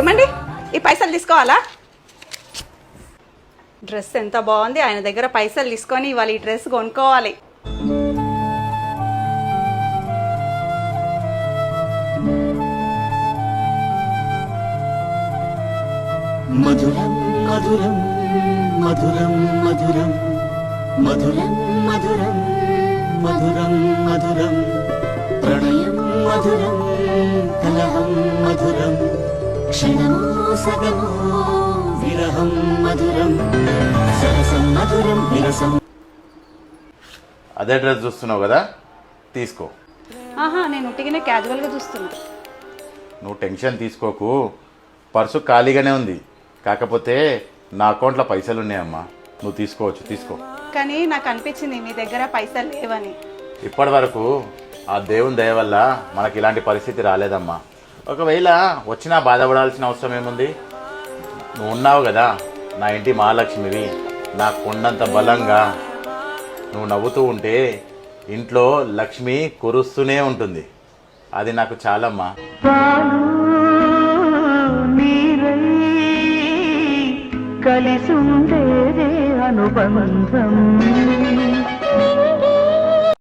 ఏమండి ఈ పైసలు తీసుకోవాలా? డ్రెస్ ఎంత బాగుంది, ఆయన దగ్గర పైసలు తీసుకొని ఇవాళ ఈ డ్రెస్ కొనుక్కోవాలి. మధురం మధురం మధురం మధురం మధురం మధురం మధురం మధురం ప్రణయం మధురం కలహం మధురం క్షణమో సగమో విరహం మధురం సరసం మధురం విరసం. అదే డ్రెస్ చూస్తున్నావు కదా, తీసుకో. ఆహా, నేను ఉట్టిగానే క్యాజువల్గా చూస్తున్నా. నువ్వు టెన్షన్ తీసుకోకు, పర్సు ఖాళీగానే ఉంది. కాకపోతే నా అకౌంట్లో పైసలు ఉన్నాయమ్మా, నువ్వు తీసుకోవచ్చు, తీసుకో. కానీ నాకు అనిపించింది మీ దగ్గర పైసలు లేవని. ఇప్పటి వరకు ఆ దేవుని దయ వల్ల మనకి ఇలాంటి పరిస్థితి రాలేదమ్మా. ఒకవేళ వచ్చినా బాధపడాల్సిన అవసరం ఏముంది? నువ్వు ఉన్నావు కదా నా ఇంటి మహాలక్ష్మివి, నాకు కొండంత బలంగా. నువ్వు నవ్వుతూ ఉంటే ఇంట్లో లక్ష్మి కురుస్తూనే ఉంటుంది. అది నాకు చాలమ్మా. కలిసి ఉండేదే అనుబంధం.